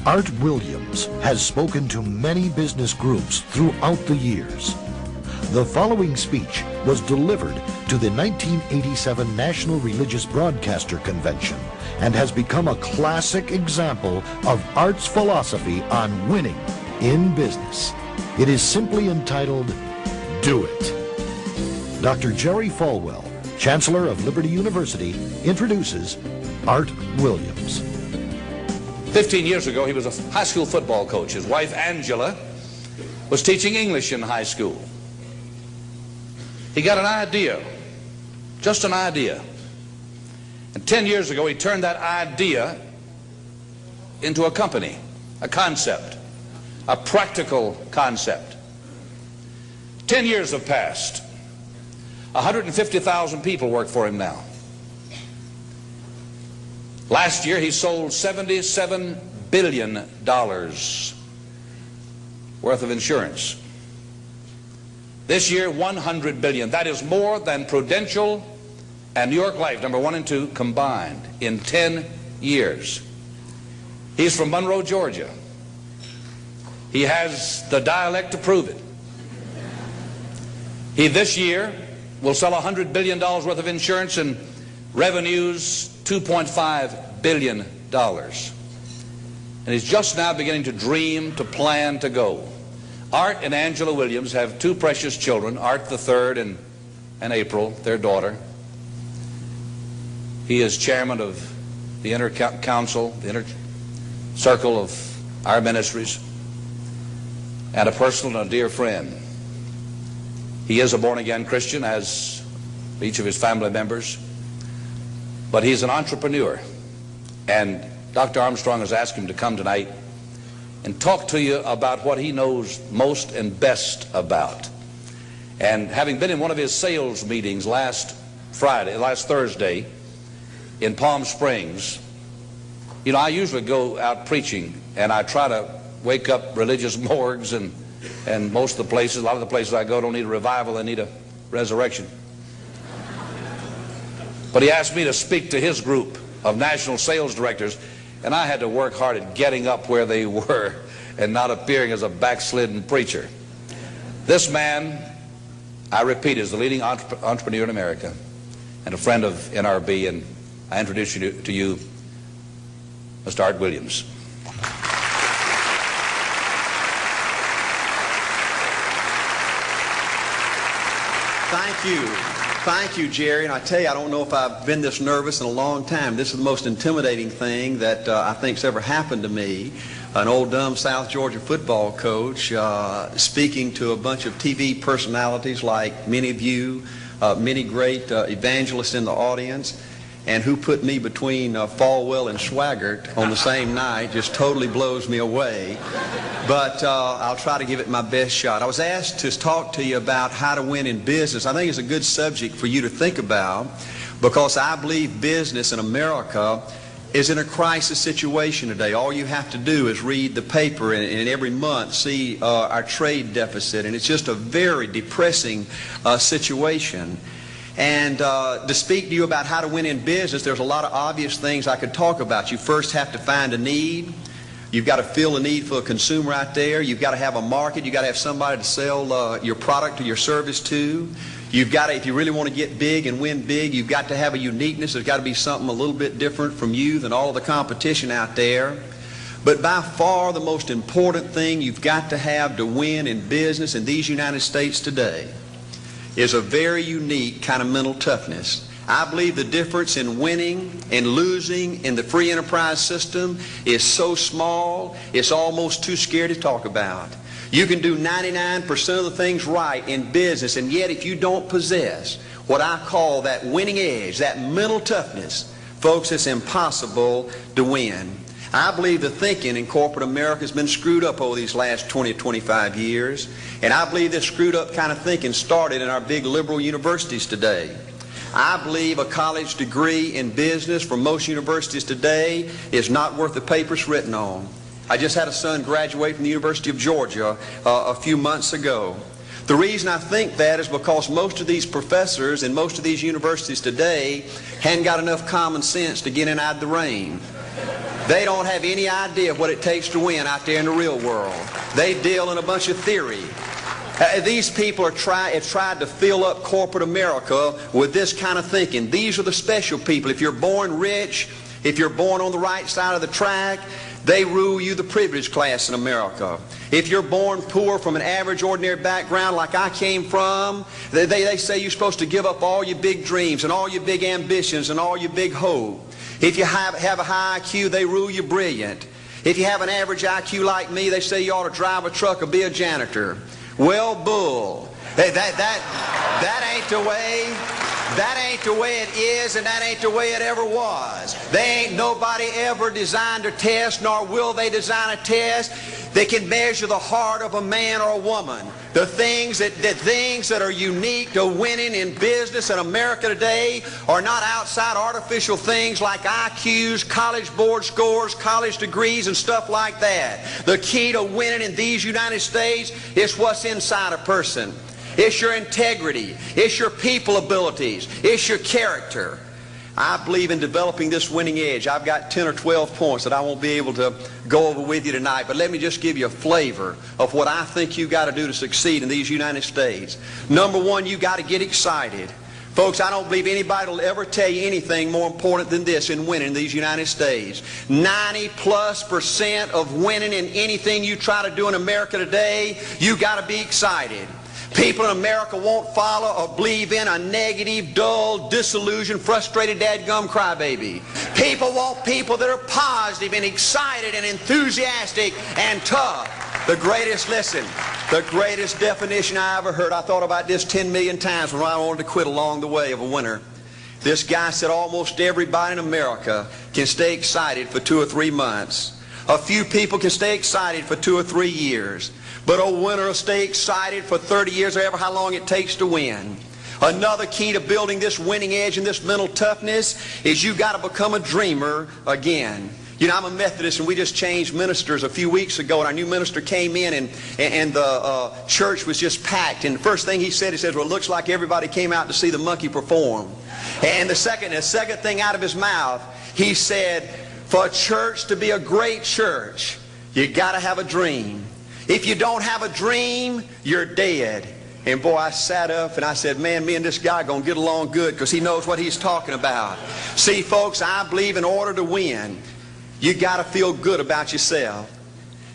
Art Williams has spoken to many business groups throughout the years. The following speech was delivered to the 1987 National Religious Broadcaster Convention and has become a classic example of Art's philosophy on winning in business. It is simply entitled, Do It. Dr. Jerry Falwell, Chancellor of Liberty University, introduces Art Williams. 15 years ago, he was a high school football coach. His wife, Angela, was teaching English in high school. He got an idea, just an idea. And 10 years ago, he turned that idea into a company, a concept, a practical concept. 10 years have passed. 150,000 people work for him now. Last year, he sold $77 billion worth of insurance. This year, $100 billion. That is more than Prudential and New York Life, number 1 and 2, combined in 10 years. He's from Monroe, Georgia. He has the dialect to prove it. He this year will sell $100 billion worth of insurance and revenues $2.5 billion. And he's just now beginning to dream, to plan, to go. Art and Angela Williams have 2 precious children, Art the third and April, their daughter. He is chairman of the inner council, the inner circle of our ministries, and a personal and a dear friend. He is a born-again Christian, as each of his family members, but he's an entrepreneur. And Dr. Armstrong has asked him to come tonight and talk to you about what he knows most and best about. And having been in one of his sales meetings last Thursday in Palm Springs, you know, I usually go out preaching and I try to wake up religious morgues and most of the places, a lot of the places I go don't need a revival, they need a resurrection. But he asked me to speak to his group of national sales directors, and I had to work hard at getting up where they were and not appearing as a backslidden preacher. This man, I repeat, is the leading entrepreneur in America and a friend of NRB, and I introduce you to you, Mr. Art Williams. Thank you. Thank you, Jerry. And I tell you, I don't know if I've been this nervous in a long time. This is the most intimidating thing that I think's ever happened to me. An old dumb South Georgia football coach speaking to a bunch of TV personalities like many of you, many great evangelists in the audience, and who put me between Falwell and Swaggart on the same night just totally blows me away. But I'll try to give it my best shot. I was asked to talk to you about how to win in business. I think it's a good subject for you to think about, because I believe business in America is in a crisis situation today. All you have to do is read the paper and every month see our trade deficit, and it's just a very depressing situation. And to speak to you about how to win in business, there's a lot of obvious things I could talk about. You first have to find a need. You've got to fill a need for a consumer out there. You've got to have a market. You've got to have somebody to sell your product or your service to. You've got to, if you really want to get big and win big, you've got to have a uniqueness. There's got to be something a little bit different from you than all of the competition out there. But by far the most important thing you've got to have to win in business in these United States today is a very unique kind of mental toughness. I believe the difference in winning and losing in the free enterprise system is so small, it's almost too scary to talk about. You can do 99% of the things right in business, and yet if you don't possess what I call that winning edge, that mental toughness, folks, it's impossible to win. I believe the thinking in corporate America has been screwed up over these last 20 or 25 years, and I believe this screwed up kind of thinking started in our big liberal universities today. I believe a college degree in business from most universities today is not worth the paper it's written on. I just had a son graduate from the University of Georgia a few months ago. The reason I think that is because most of these professors in most of these universities today hadn't got enough common sense to get in out of the rain. They don't have any idea of what it takes to win out there in the real world. They deal in a bunch of theory. These people have tried to fill up corporate America with this kind of thinking. These are the special people. If you're born rich, if you're born on the right side of the track, they rule you, the privileged class in America. If you're born poor from an average, ordinary background like I came from, they say you're supposed to give up all your big dreams and all your big ambitions and all your big hope. If you have a high IQ, they rule you brilliant. If you have an average IQ like me, they say you ought to drive a truck or be a janitor. Well, bull. That ain't the way. That ain't the way it is, and that ain't the way it ever was. They ain't nobody ever designed a test, nor will they design a test that can measure the heart of a man or a woman. The things that are unique to winning in business in America today are not outside artificial things like IQs, college board scores, college degrees, and stuff like that. The key to winning in these United States is what's inside a person. It's your integrity. It's your people abilities. It's your character. I believe in developing this winning edge. I've got 10 or 12 points that I won't be able to go over with you tonight, but let me just give you a flavor of what I think you've got to do to succeed in these United States. Number one, you've got to get excited. Folks, I don't believe anybody will ever tell you anything more important than this in winning in these United States. 90+% of winning in anything you try to do in America today, you've got to be excited. People in America won't follow or believe in a negative, dull, disillusioned, frustrated, dadgum crybaby. People want people that are positive and excited and enthusiastic and tough. The greatest definition I ever heard, I thought about this 10 million times when I wanted to quit along the way of a winner. This guy said almost everybody in America can stay excited for 2 or 3 months. A few people can stay excited for 2 or 3 years. But a winner will stay excited for 30 years or ever how long it takes to win. Another key to building this winning edge and this mental toughness is you've got to become a dreamer again. You know, I'm a Methodist, and we just changed ministers a few weeks ago, and our new minister came in, and the church was just packed. And the first thing he said, well, it looks like everybody came out to see the monkey perform. And the second thing out of his mouth, he said, for a church to be a great church, you got to have a dream. If you don't have a dream, you're dead. And boy, I sat up and I said, man, me and this guy are going to get along good because he knows what he's talking about. See, folks, I believe in order to win, you got to feel good about yourself.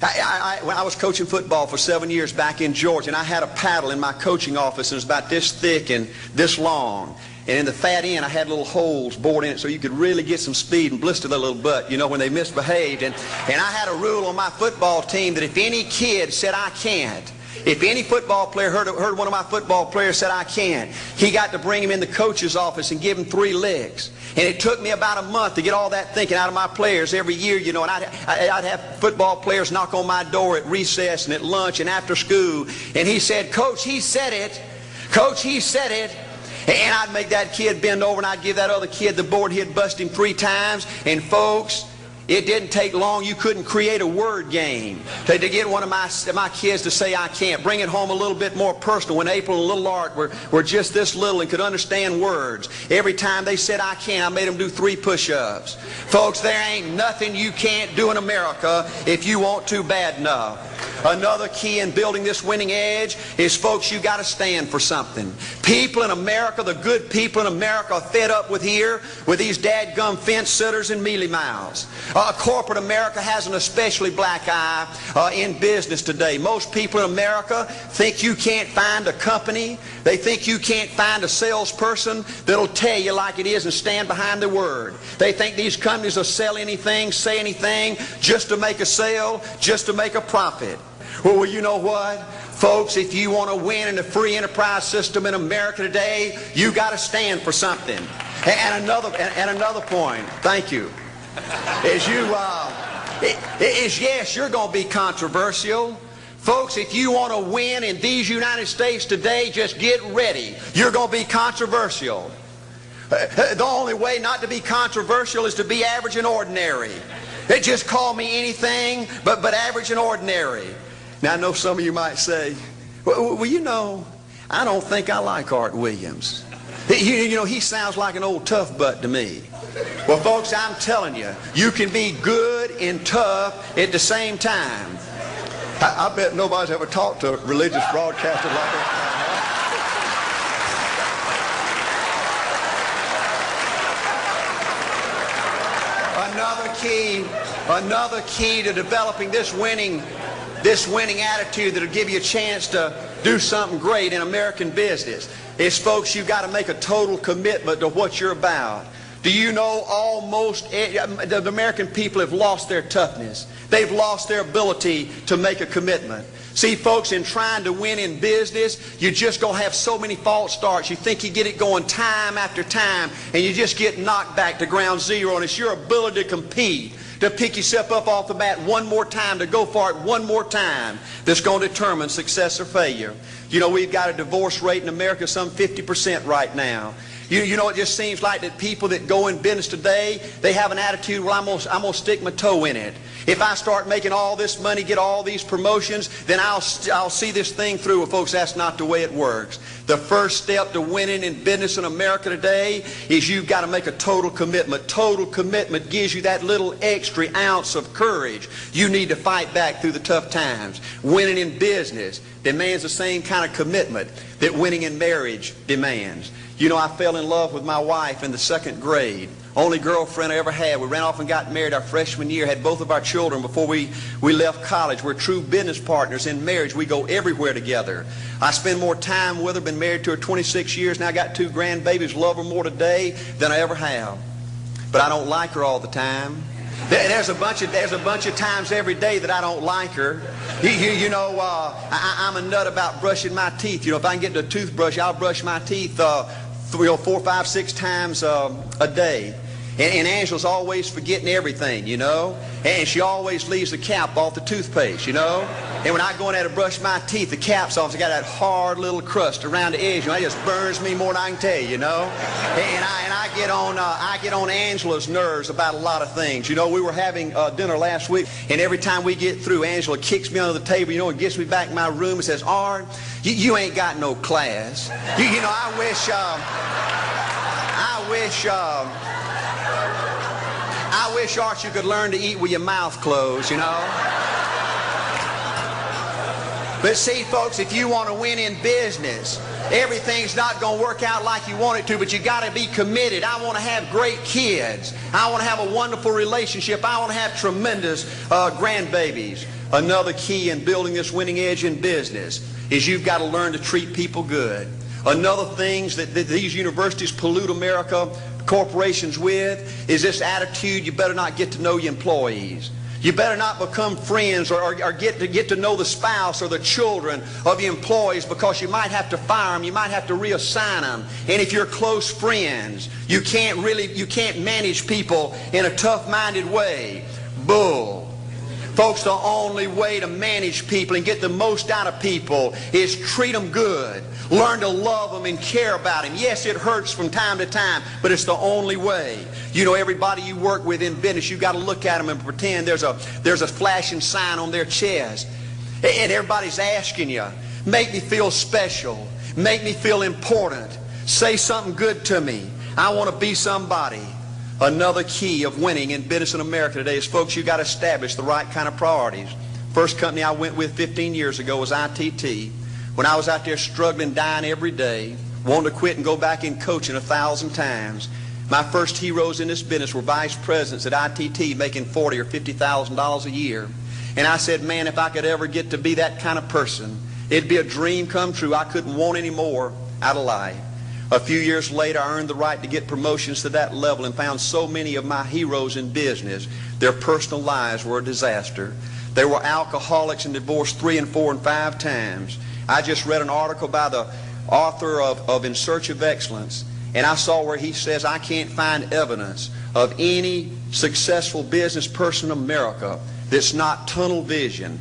When I was coaching football for 7 years back in Georgia, and I had a paddle in my coaching office, and it was about this thick and this long. And in the fat end, I had little holes bored in it so you could really get some speed and blister their little butt, you know, when they misbehaved. And I had a rule on my football team that if any kid said, I can't, if any football player heard one of my football players said, I can't, he got to bring him in the coach's office and give him 3 licks. And it took me about a month to get all that thinking out of my players every year, you know. And I'd have football players knock on my door at recess and at lunch and after school. And he said, Coach, he said it. Coach, he said it. And I'd make that kid bend over and I'd give that other kid the board. He'd bust him 3 times. And folks, it didn't take long. You couldn't create a word game to get one of my kids to say I can't. Bring it home a little bit more personal. When April and little Art were just this little and could understand words, every time they said I can't, I made them do 3 push-ups. Folks, there ain't nothing you can't do in America if you want to bad enough. Another key in building this winning edge is, folks, you got to stand for something. People in America, the good people in America, are fed up with these dadgum fence sitters and mealy mouths. Corporate America has an especially black eye in business today. Most people in America think you can't find a company. They think you can't find a salesperson that'll tell you like it is and stand behind the word. They think these companies will sell anything, say anything, just to make a sale, just to make a profit. Well, you know what? Folks, if you want to win in the free enterprise system in America today, you got to stand for something. And another point, thank you, is yes, you're going to be controversial. Folks, if you want to win in these United States today, just get ready. You're going to be controversial. The only way not to be controversial is to be average and ordinary. They just call me anything but average and ordinary. Now, I know some of you might say, well, you know, I don't think I like Art Williams. You know, he sounds like an old tough butt to me. Well, folks, I'm telling you, you can be good and tough at the same time. I bet nobody's ever talked to a religious broadcaster like that. Another key to developing this winning attitude that'll give you a chance to do something great in American business is, folks, you've got to make a total commitment to what you're about. Do you know the American people have lost their toughness? They've lost their ability to make a commitment. See, folks, in trying to win in business, you're just going to have so many false starts. You think you get it going time after time, and you just get knocked back to ground zero, and it's your ability to compete, to pick yourself up off the mat one more time, to go for it one more time, that's going to determine success or failure. You know, we've got a divorce rate in America some 50% right now. You know, it just seems like that people that go in business today, they have an attitude, well, I'm gonna stick my toe in it. If I start making all this money, get all these promotions, then I'll see this thing through. Well, folks, that's not the way it works. The first step to winning in business in America today is you've got to make a total commitment. Total commitment gives you that little extra ounce of courage you need to fight back through the tough times. Winning in business demands the same kind of commitment that winning in marriage demands. You know, I fell in love with my wife in the 2nd grade. Only girlfriend I ever had. We ran off and got married our freshman year, had both of our children before we left college. We're true business partners in marriage. We go everywhere together. I spend more time with her, been married to her 26 years, now I got 2 grandbabies, love her more today than I ever have. But I don't like her all the time. There's a bunch of times every day that I don't like her. You know, I'm a nut about brushing my teeth. You know, if I can get the toothbrush, I'll brush my teeth 4, 5, 6 times a day. And Angela's always forgetting everything, you know. And she always leaves the cap off the toothpaste, you know. And when I go in there to brush my teeth, the cap's off. It's got that hard little crust around the edge. You know, it just burns me more than I can tell you, you know. And I get on Angela's nerves about a lot of things. You know, we were having dinner last week, and every time we get through, Angela kicks me under the table, you know, and gets me back in my room and says, "Art, you ain't got no class." You know, I wish, Art, you could learn to eat with your mouth closed, you know. But see, folks, if you want to win in business, everything's not going to work out like you want it to, but you got to be committed. I want to have great kids. I want to have a wonderful relationship. I want to have tremendous grandbabies. Another key in building this winning edge in business is you've got to learn to treat people good. Another thing that these universities pollute America, corporations with, is this attitude, you better not get to know your employees. You better not become friends or get to know the spouse or the children of your employees, because you might have to fire them, you might have to reassign them. And if you're close friends, you can't manage people in a tough-minded way. Bull. Folks, the only way to manage people and get the most out of people is treat them good. Learn to love them and care about them. Yes, it hurts from time to time, but it's the only way. You know, everybody you work with in business, you've got to look at them and pretend there's a flashing sign on their chest. And everybody's asking you, make me feel special. Make me feel important. Say something good to me. I want to be somebody. Another key of winning in business in America today is, folks, you've got to establish the right kind of priorities. First company I went with 15 years ago was ITT. When I was out there struggling, dying every day, wanting to quit and go back in coaching 1,000 times, my first heroes in this business were vice presidents at ITT making $40,000 or $50,000 a year. And I said, man, if I could ever get to be that kind of person, it'd be a dream come true. I couldn't want any more out of life. A few years later, I earned the right to get promotions to that level and found so many of my heroes in business, their personal lives were a disaster. They were alcoholics and divorced 3 and 4 and 5 times. I just read an article by the author of In Search of Excellence, and I saw where he says, I can't find evidence of any successful business person in America that's not tunnel vision,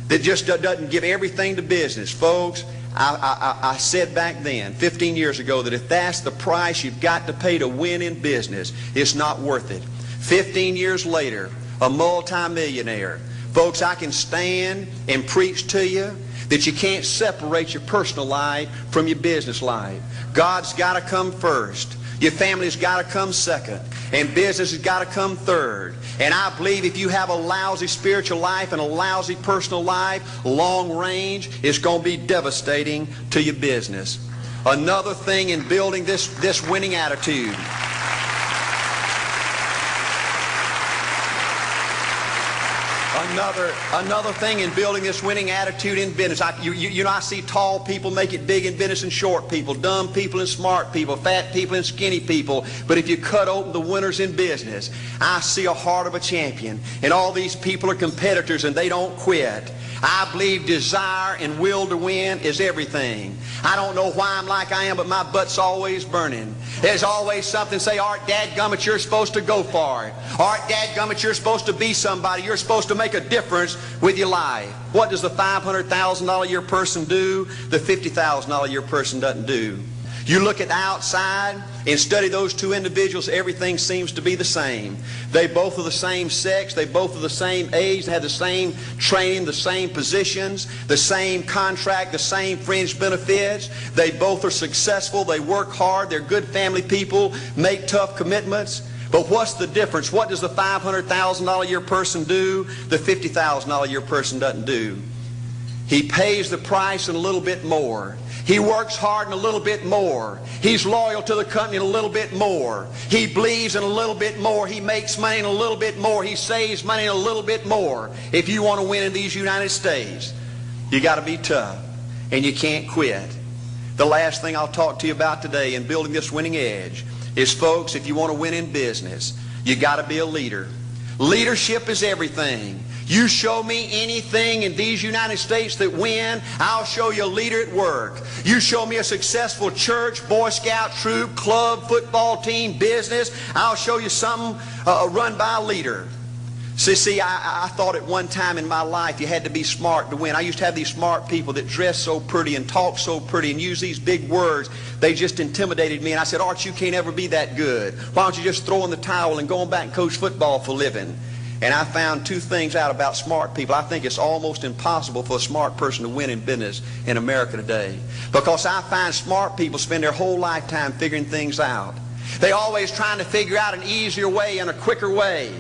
that just doesn't give everything to business. Folks, I said back then, 15 years ago, that if that's the price you've got to pay to win in business, it's not worth it. 15 years later, a multimillionaire. Folks, I can stand and preach to you that you can't separate your personal life from your business life. God's got to come first. Your family's got to come second. And business has got to come third. And I believe if you have a lousy spiritual life and a lousy personal life, long range, it's going to be devastating to your business. Another thing in building this winning attitude. Another thing in building this winning attitude in business. I see tall people make it big in business and short people, dumb people and smart people, fat people and skinny people. But if you cut open the winners in business, I see a heart of a champion. And all these people are competitors and they don't quit. I believe desire and will to win is everything. I don't know why I'm like I am, but my butt's always burning. There's always something say, Art, dadgummit, you're supposed to go for it. Art, dadgummit, you're supposed to be somebody. You're supposed to make a difference with your life. What does the $500,000 a year person do? The $50,000 a year person doesn't do. You look at the outside and study those two individuals, everything seems to be the same. They both are the same sex, they both are the same age, they have the same training, the same positions, the same contract, the same fringe benefits. They both are successful, they work hard, they're good family people, make tough commitments. But what's the difference? What does the $500,000 a year person do? The $50,000 a year person doesn't do. He pays the price and a little bit more. He works hard and a little bit more. He's loyal to the company and a little bit more. He believes in a little bit more. He makes money and a little bit more. He saves money and a little bit more. If you want to win in these United States, you got to be tough and you can't quit. The last thing I'll talk to you about today in building this winning edge is, folks, if you want to win in business, you got to be a leader. Leadership is everything. You show me anything in these United States that win, I'll show you a leader at work. You show me a successful church, Boy Scout troop, club, football team, business, I'll show you something run by a leader. See, I thought at one time in my life you had to be smart to win. I used to have these smart people that dress so pretty and talk so pretty and use these big words. They just intimidated me. And I said, Art, you can't ever be that good. Why don't you just throw in the towel and go on back and coach football for a living? And I found two things out about smart people. I think it's almost impossible for a smart person to win in business in America today. Because I find smart people spend their whole lifetime figuring things out. They're always trying to figure out an easier way and a quicker way.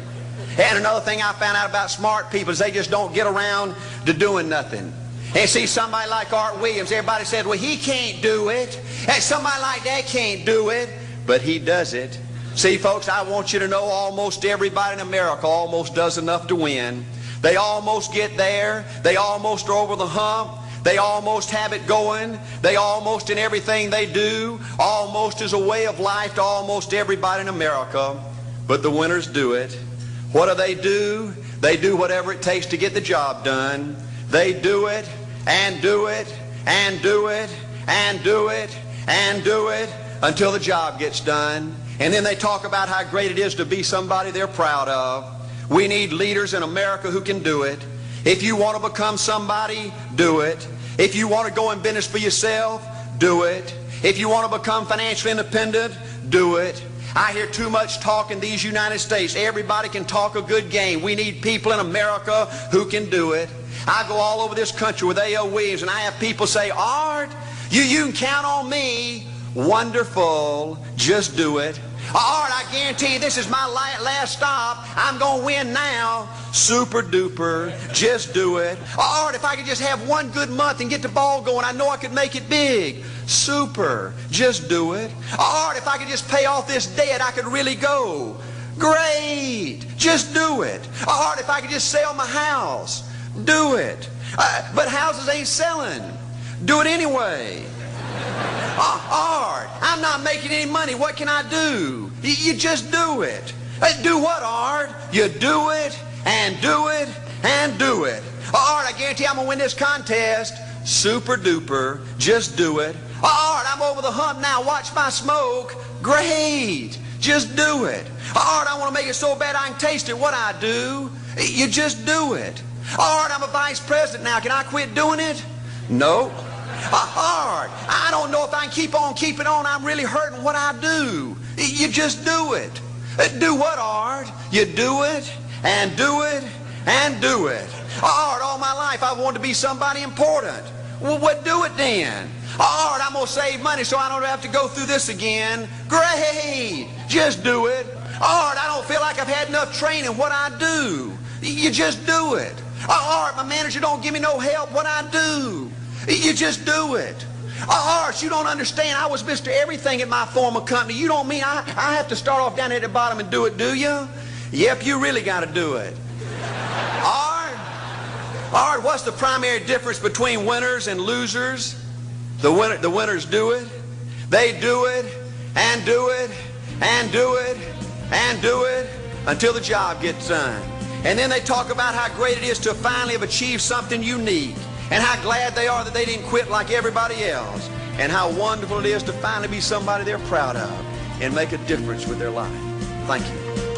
And another thing I found out about smart people is they just don't get around to doing nothing. And see, somebody like Art Williams, everybody said, well, he can't do it. And somebody like that can't do it. But he does it. See, folks, I want you to know almost everybody in America almost does enough to win. They almost get there. They almost are over the hump. They almost have it going. They almost, in everything they do, almost is a way of life to almost everybody in America. But the winners do it. What do? They do whatever it takes to get the job done. They do it and do it and do it and do it and do it until the job gets done. And then they talk about how great it is to be somebody they're proud of. We need leaders in America who can do it. If you want to become somebody, do it. If you want to go in business for yourself, do it. If you want to become financially independent, do it. I hear too much talk in these United States. Everybody can talk a good game. We need people in America who can do it. I go all over this country with A.L. Williams, and I have people say, Art, you can count on me. Wonderful. Just do it. Art, I guarantee you this is my last stop. I'm going to win now. Super duper. Just do it. Art, if I could just have one good month and get the ball going, I know I could make it big. Super. Just do it. Art, if I could just pay off this debt, I could really go. Great. Just do it. Art, if I could just sell my house. Do it. But houses ain't selling. Do it anyway. Art, I'm not making any money. What can I do? You just do it. Do what, Art? You do it and do it and do it. Art, I guarantee I'm going to win this contest. Super duper. Just do it. Art, I'm over the hump now. Watch my smoke. Great. Just do it. Art, I want to make it so bad I can taste it. What I do? You just do it. Art, I'm a vice president now. Can I quit doing it? No. Art, I don't know if I can keep on keeping on. I'm really hurting. What I do? You just do it. Do what, Art? You do it and do it and do it. Art, all my life I wanted to be somebody important. Well, what do it then? All right, I'm going to save money so I don't have to go through this again. Great. Just do it. All right, I don't feel like I've had enough training. What I do? You just do it. All right, my manager don't give me no help. What I do? You just do it. All right, you don't understand. I was Mr. Everything at my former company. You don't mean I have to start off down at the bottom and do it, do you? Yep, you really got to do it. All right, what's the primary difference between winners and losers? The winners do it. They do it and do it and do it and do it until the job gets done. And then they talk about how great it is to finally have achieved something unique, and how glad they are that they didn't quit like everybody else, and how wonderful it is to finally be somebody they're proud of and make a difference with their life. Thank you.